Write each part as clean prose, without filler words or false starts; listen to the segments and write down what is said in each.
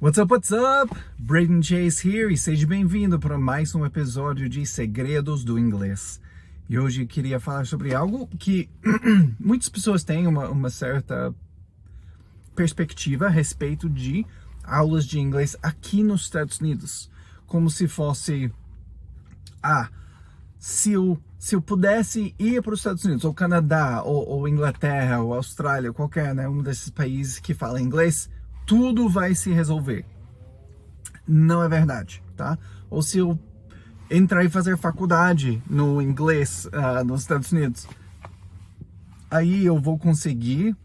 What's up, what's up? Braden Chase here e seja bem-vindo para mais um episódio de Segredos do Inglês. E hoje eu queria falar sobre algo que muitas pessoas têm uma certa perspectiva a respeito de aulas de inglês aqui nos Estados Unidos. Como se fosse, se eu pudesse ir para os Estados Unidos, ou Canadá, ou Inglaterra, ou Austrália, qualquer, né, um desses países que fala inglês, tudo vai se resolver. Não é verdade, tá? Ou se eu entrar e fazer faculdade no inglês nos Estados Unidos, aí eu vou conseguir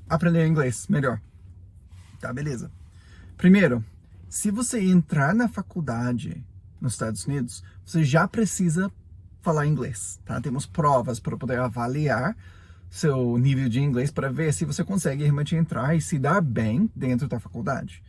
aprender inglês melhor. Tá, beleza. Primeiro, se você entrar na faculdade nos Estados Unidos, você já precisa falar inglês, tá? Temos provas para poder avaliar seu nível de inglês para ver se você consegue realmente entrar e se dar bem dentro da faculdade,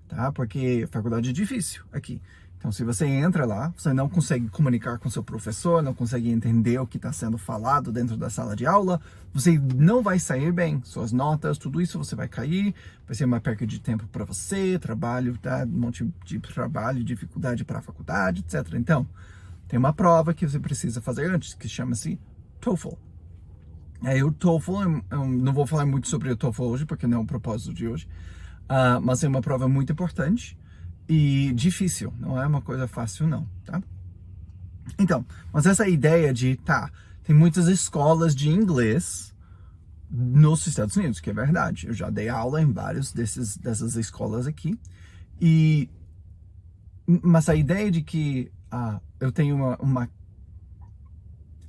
tá? Porque faculdade é difícil aqui. Então, se você entra lá, você não consegue comunicar com seu professor, não consegue entender o que está sendo falado dentro da sala de aula, você não vai sair bem. Suas notas, tudo isso você vai cair, vai ser uma perca de tempo para você, trabalho, tá? Um monte de trabalho, dificuldade para a faculdade, etc. Então, tem uma prova que você precisa fazer antes, que chama-se TOEFL. O TOEFL, eu não vou falar muito sobre o TOEFL hoje, porque não é o propósito de hoje, mas é uma prova muito importante e difícil, não é uma coisa fácil não, tá? Então, mas essa ideia de, tem muitas escolas de inglês nos Estados Unidos, que é verdade, eu já dei aula em várias dessas escolas aqui, mas a ideia de que eu tenho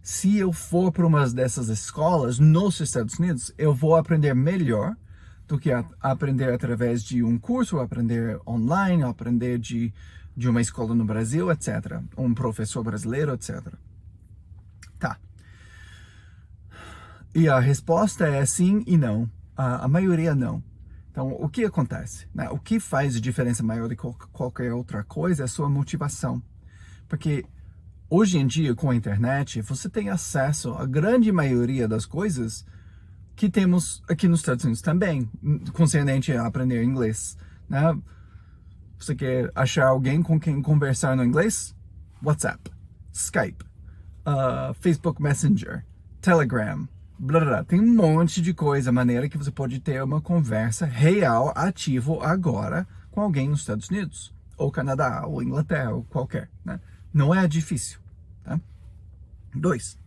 se eu for para uma dessas escolas nos Estados Unidos, eu vou aprender melhor do que aprender através de um curso, aprender online, aprender de uma escola no Brasil, etc. Um professor brasileiro, etc. Tá. E a resposta é sim e não. A maioria não. Então, o que acontece, né? O que faz a diferença maior de qualquer outra coisa é a sua motivação. Porque hoje em dia, com a internet, você tem acesso à grande maioria das coisas que temos aqui nos Estados Unidos também, concernente a aprender inglês, né? Você quer achar alguém com quem conversar no inglês? WhatsApp, Skype, Facebook Messenger, Telegram, blá, blá, blá. Tem um monte de coisa, maneira que você pode ter uma conversa real, ativo agora com alguém nos Estados Unidos, ou Canadá, ou Inglaterra, ou qualquer, né? Não é difícil, tá? 2.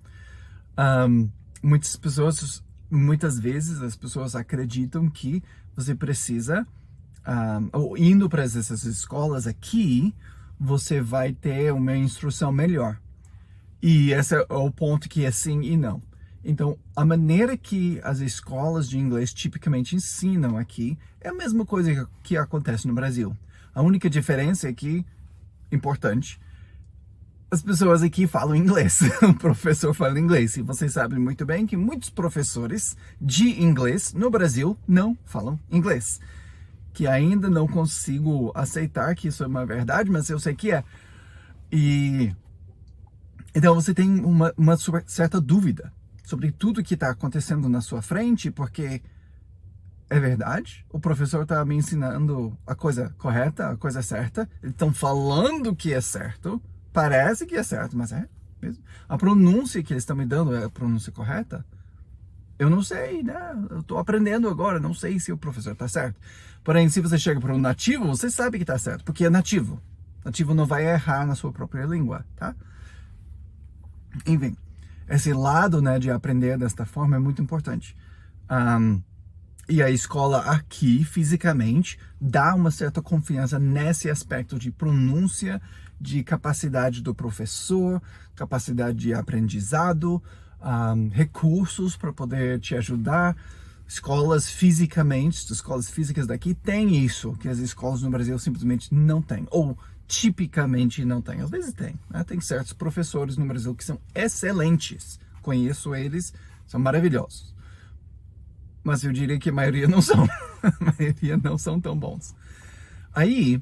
Muitas vezes as pessoas acreditam que você precisa, ou indo para essas escolas aqui, você vai ter uma instrução melhor. E esse é o ponto que é sim e não. Então, a maneira que as escolas de inglês tipicamente ensinam aqui é a mesma coisa que acontece no Brasil. A única diferença é que, importante, as pessoas aqui falam inglês, o professor fala inglês, e vocês sabem muito bem que muitos professores de inglês no Brasil não falam inglês, que ainda não consigo aceitar que isso é uma verdade, mas eu sei que é. E então você tem uma certa dúvida sobre tudo que está acontecendo na sua frente, porque é verdade, o professor está me ensinando a coisa correta, a coisa certa, eles estão falando que é certo, parece que é certo, mas é mesmo. A pronúncia que eles estão me dando é a pronúncia correta? Eu não sei, né? Eu estou aprendendo agora, não sei se o professor está certo. Porém, se você chega para um nativo, você sabe que está certo, porque é nativo. Nativo não vai errar na sua própria língua, tá? Enfim, esse lado, né, de aprender desta forma é muito importante. E a escola aqui, fisicamente, dá uma certa confiança nesse aspecto de pronúncia, de capacidade do professor, capacidade de aprendizado, recursos para poder te ajudar. Escolas físicas daqui têm isso, que as escolas no Brasil simplesmente não têm, ou tipicamente não têm. Às vezes tem, né? Tem certos professores no Brasil que são excelentes, conheço eles, são maravilhosos. Mas eu diria que a maioria não são. A maioria não são tão bons. Aí,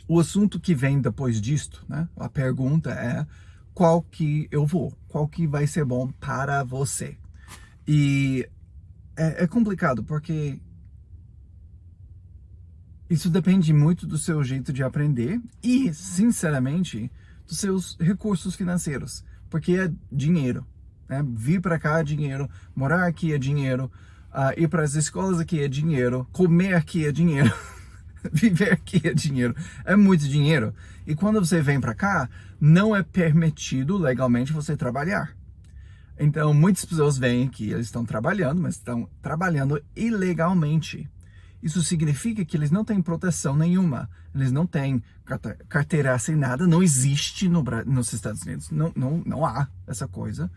o assunto que vem depois disto, né? A pergunta é qual que eu vou? Qual que vai ser bom para você? E é complicado, porque Isso depende muito do seu jeito de aprender e, sinceramente, dos seus recursos financeiros, porque é dinheiro, né? Vir para cá é dinheiro, morar aqui é dinheiro, ir para as escolas aqui é dinheiro, comer aqui é dinheiro, viver aqui é dinheiro, é muito dinheiro. E quando você vem para cá, não é permitido legalmente você trabalhar. Então, muitas pessoas vêm aqui, eles estão trabalhando, mas estão trabalhando ilegalmente. Isso significa que eles não têm proteção nenhuma. Eles não têm carteira assinada, não existe nos Estados Unidos. Não há essa coisa.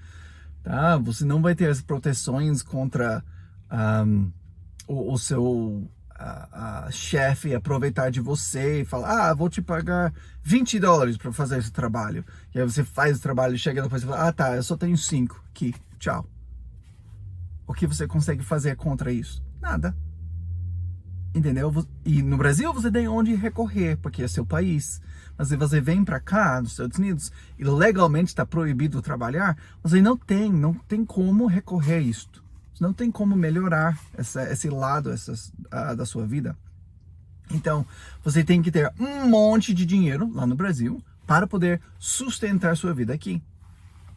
Tá? Você não vai ter as proteções contra o seu chefe aproveitar de você e falar, vou te pagar $20 para fazer esse trabalho. E aí você faz o trabalho e chega depois e fala, tá, eu só tenho 5 aqui, tchau. O que você consegue fazer contra isso? Nada. Entendeu? E no Brasil você tem onde recorrer, porque é seu país. Mas se você vem para cá, nos Estados Unidos, e legalmente está proibido trabalhar, você não tem como recorrer a isto. Você não tem como melhorar esse lado da sua vida. Então, você tem que ter um monte de dinheiro lá no Brasil para poder sustentar sua vida aqui.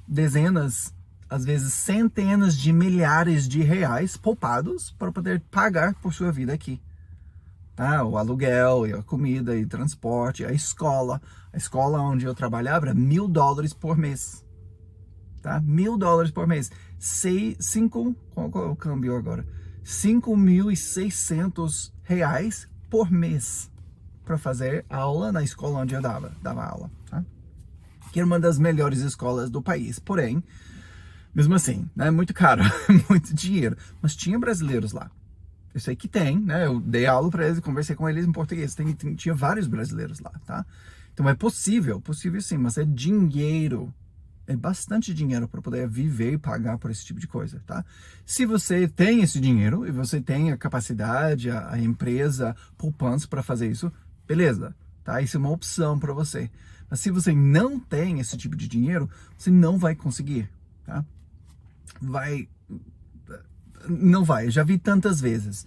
Dezenas, às vezes centenas de milhares de reais poupados para poder pagar por sua vida aqui. Tá? O aluguel, e a comida, e transporte, a escola. A escola onde eu trabalhava era $1.000 por mês. Tá? $1.000 por mês. Qual é o câmbio agora? R$5.600 por mês para fazer aula na escola onde eu dava aula. Tá? Que era uma das melhores escolas do país. Porém, mesmo assim, né, muito caro, muito dinheiro. Mas tinha brasileiros lá. Eu sei que tem, né? Eu dei aula para eles e conversei com eles em português. Tinha vários brasileiros lá, tá? Então é possível sim, mas é dinheiro. É bastante dinheiro para poder viver e pagar por esse tipo de coisa, tá? Se você tem esse dinheiro e você tem a capacidade, a empresa, poupança para fazer isso, beleza, tá? Isso é uma opção para você. Mas se você não tem esse tipo de dinheiro, você não vai conseguir, tá? Não vai, eu já vi tantas vezes.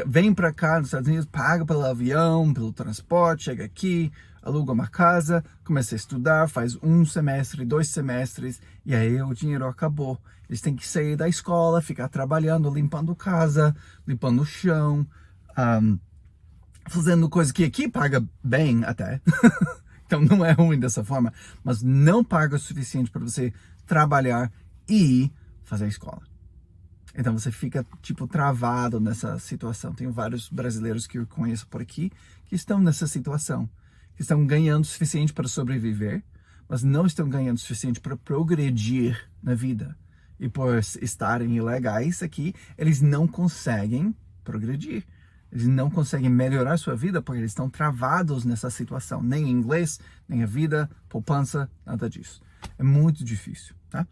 Vem para cá nos Estados Unidos, paga pelo avião, pelo transporte, chega aqui, aluga uma casa, começa a estudar, faz 1 semestre, 2 semestres, e aí o dinheiro acabou. Eles têm que sair da escola, ficar trabalhando, limpando casa, limpando o chão, fazendo coisa que aqui paga bem até. Então não é ruim dessa forma, mas não paga o suficiente para você trabalhar e fazer a escola. Então você fica, travado nessa situação. Tenho vários brasileiros que eu conheço por aqui que estão nessa situação. Que estão ganhando o suficiente para sobreviver, mas não estão ganhando o suficiente para progredir na vida. E por estarem ilegais aqui, eles não conseguem progredir. Eles não conseguem melhorar sua vida porque eles estão travados nessa situação. Nem inglês, nem a vida, poupança, nada disso. É muito difícil, tá?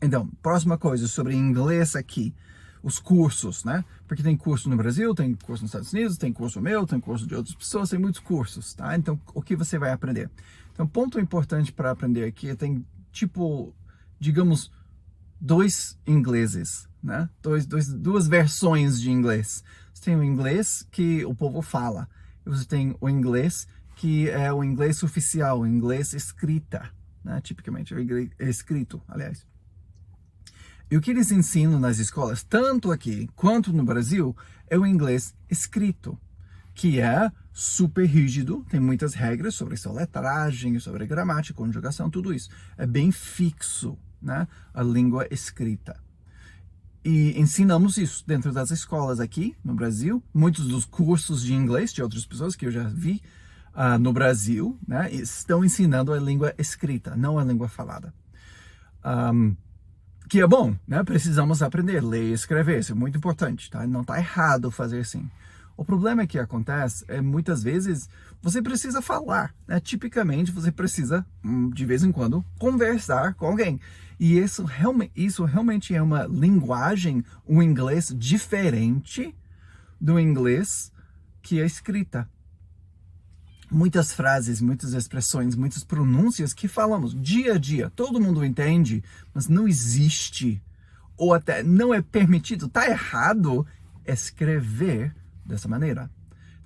Então, próxima coisa sobre inglês aqui, os cursos, né? Porque tem curso no Brasil, tem curso nos Estados Unidos, tem curso meu, tem curso de outras pessoas, tem muitos cursos, tá? Então, o que você vai aprender? Então, ponto importante para aprender aqui, tem digamos, 2 ingleses, né? Duas versões de inglês. Você tem o inglês que o povo fala, e você tem o inglês que é o inglês oficial, o inglês escrita, né? Tipicamente, o inglês escrito, aliás. E o que eles ensinam nas escolas, tanto aqui quanto no Brasil, é o inglês escrito, que é super rígido, tem muitas regras sobre soletragem, sobre gramática, conjugação, tudo isso. É bem fixo, né? A língua escrita. E ensinamos isso dentro das escolas aqui no Brasil. Muitos dos cursos de inglês de outras pessoas que eu já vi no Brasil, né, estão ensinando a língua escrita, não a língua falada. Que é bom, né? Precisamos aprender, ler e escrever, isso é muito importante, tá? Não está errado fazer assim. O problema que acontece é, muitas vezes, você precisa falar, né? Tipicamente, você precisa, de vez em quando, conversar com alguém. E isso realmente é uma linguagem, um inglês diferente do inglês que é escrita. Muitas frases, muitas expressões, muitas pronúncias que falamos dia a dia. Todo mundo entende, mas não existe, ou até não é permitido, está errado escrever dessa maneira.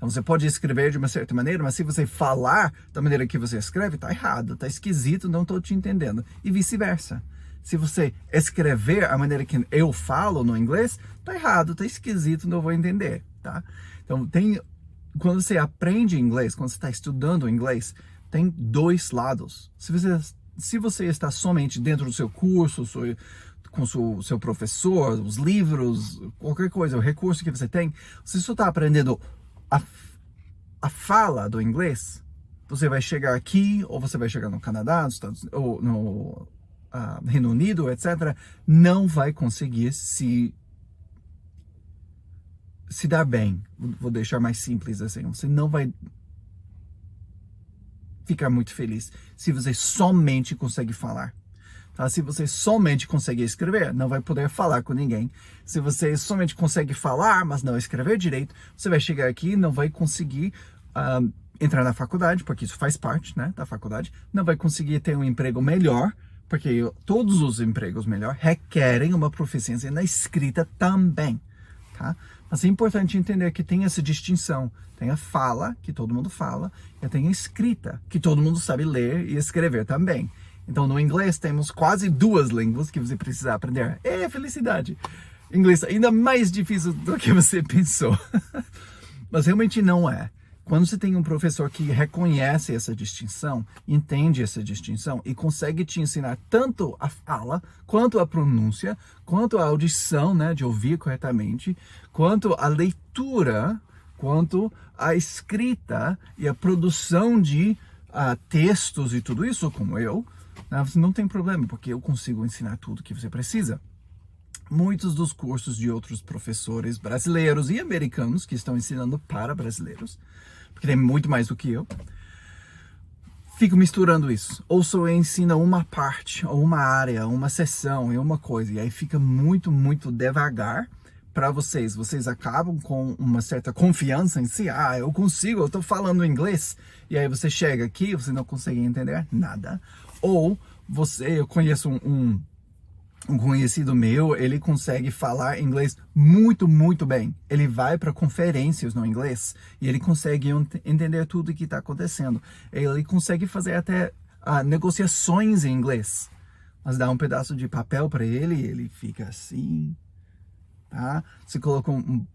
Então você pode escrever de uma certa maneira, mas se você falar da maneira que você escreve, tá errado, tá esquisito, não tô te entendendo. E vice-versa. Se você escrever a maneira que eu falo no inglês, tá errado, tá esquisito, não vou entender, tá? Então quando você aprende inglês, quando você está estudando inglês, tem dois lados. Se você está somente dentro do seu curso, com o seu professor, os livros, qualquer coisa, o recurso que você tem, você só está aprendendo a fala do inglês, você vai chegar aqui, ou você vai chegar no Canadá, nos Estados Unidos, ou no Reino Unido, etc., não vai conseguir se dar bem. Vou deixar mais simples assim. Você não vai ficar muito feliz se você somente consegue falar. Tá? Se você somente consegue escrever, não vai poder falar com ninguém. Se você somente consegue falar, mas não escrever direito, você vai chegar aqui e não vai conseguir entrar na faculdade, porque isso faz parte, né, da faculdade. Não vai conseguir ter um emprego melhor, porque todos os empregos melhor requerem uma proficiência na escrita também. Tá? Mas é importante entender que tem essa distinção. Tem a fala, que todo mundo fala, e tem a escrita, que todo mundo sabe ler e escrever também. Então, no inglês, temos quase duas línguas que você precisa aprender. É felicidade! Inglês é ainda mais difícil do que você pensou. Mas realmente não é. Quando você tem um professor que reconhece essa distinção, entende essa distinção e consegue te ensinar tanto a fala, quanto a pronúncia, quanto a audição, né, de ouvir corretamente, quanto a leitura, quanto a escrita e a produção de textos e tudo isso, como eu, né, você não tem problema, porque eu consigo ensinar tudo que você precisa. Muitos dos cursos de outros professores brasileiros e americanos que estão ensinando para brasileiros, porque tem muito mais do que eu, fico misturando isso. Ou só ensina uma parte, ou uma área, uma seção e uma coisa, e aí fica muito, muito devagar para vocês. Vocês acabam com uma certa confiança em si. Eu consigo, eu estou falando inglês. E aí você chega aqui e você não consegue entender nada. Ou eu conheço um conhecido meu, ele consegue falar inglês muito, muito bem. Ele vai para conferências no inglês e ele consegue entender tudo o que está acontecendo. Ele consegue fazer até negociações em inglês. Mas dá um pedaço de papel para ele e ele fica assim, tá? Se coloca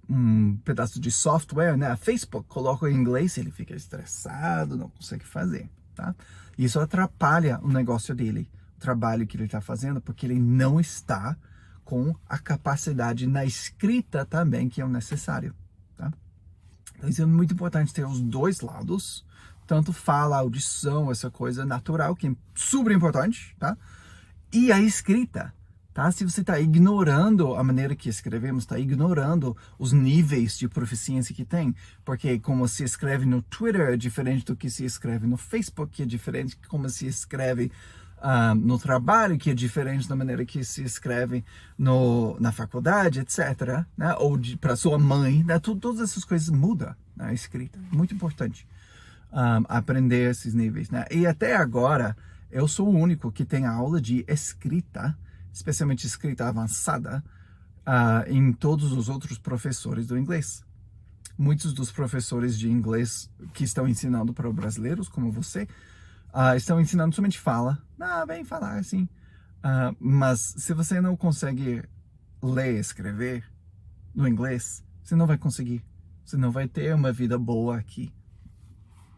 um pedaço de software, né? A Facebook coloca em inglês, ele fica estressado, não consegue fazer, tá? Isso atrapalha o negócio dele, trabalho que ele está fazendo, porque ele não está com a capacidade na escrita também que é necessário, tá? Então isso é muito importante ter os dois lados, tanto fala, audição, essa coisa natural, que é super importante, tá? E a escrita, tá? Se você está ignorando a maneira que escrevemos, está ignorando os níveis de proficiência que tem, porque como se escreve no Twitter é diferente do que se escreve no Facebook, que é diferente de como se escreve no trabalho, que é diferente da maneira que se escreve na faculdade, etc., né? Ou para sua mãe, né? Todas essas coisas mudam na escrita. Muito importante aprender esses níveis, né? E até agora, eu sou o único que tem aula de escrita, especialmente escrita avançada, em todos os outros professores do inglês. Muitos dos professores de inglês que estão ensinando para os brasileiros, como você, estão ensinando somente fala. Vem falar assim. Mas se você não consegue ler e escrever no inglês, você não vai conseguir. Você não vai ter uma vida boa aqui.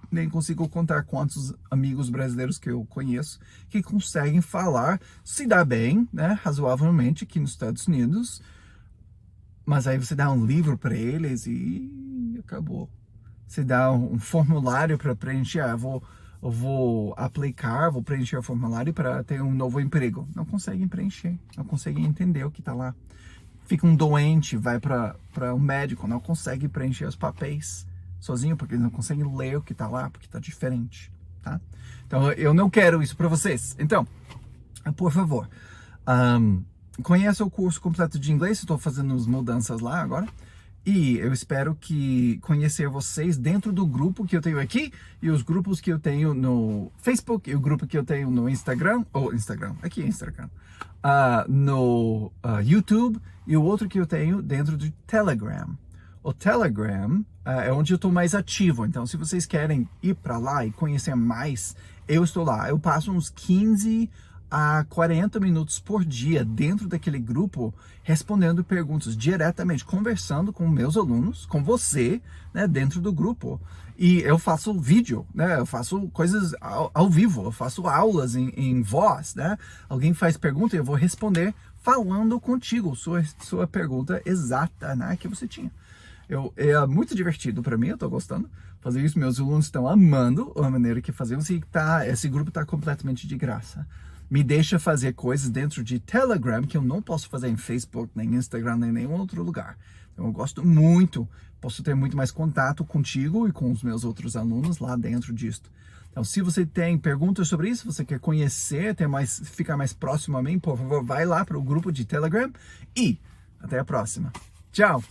Nem consigo contar quantos amigos brasileiros que eu conheço que conseguem falar, se dá bem, né, razoavelmente aqui nos Estados Unidos. Mas aí você dá um livro para eles e acabou. Você dá um formulário para preencher. Eu vou aplicar, vou preencher o formulário para ter um novo emprego. Não conseguem preencher, não conseguem entender o que está lá. Fica um doente, vai para um médico, não consegue preencher os papéis sozinho, porque eles não conseguem ler o que está lá, porque está diferente, tá? Então, eu não quero isso para vocês. Então, por favor, conheça o curso completo de inglês, estou fazendo as mudanças lá agora. E eu espero que conhecer vocês dentro do grupo que eu tenho aqui e os grupos que eu tenho no Facebook e o grupo que eu tenho no Instagram, aqui é Instagram, no YouTube e o outro que eu tenho dentro do Telegram. O Telegram é onde eu estou mais ativo. Então, se vocês querem ir para lá e conhecer mais, eu estou lá. Eu passo uns 15 a 40 minutos por dia dentro daquele grupo, respondendo perguntas diretamente, conversando com meus alunos, com você, né, dentro do grupo. E eu faço vídeo, né, eu faço coisas ao vivo, eu faço aulas em voz, né? Alguém faz pergunta e eu vou responder falando contigo, sua pergunta exata, né, que você tinha. É muito divertido para mim, eu tô gostando fazer isso, meus alunos estão amando a maneira que fazemos e esse grupo está completamente de graça. Me deixa fazer coisas dentro de Telegram que eu não posso fazer em Facebook, nem Instagram, nem nenhum outro lugar. Então eu gosto muito, posso ter muito mais contato contigo e com os meus outros alunos lá dentro disso. Então, se você tem perguntas sobre isso, você quer conhecer, ficar mais próximo a mim, por favor, vai lá para o grupo de Telegram e até a próxima. Tchau!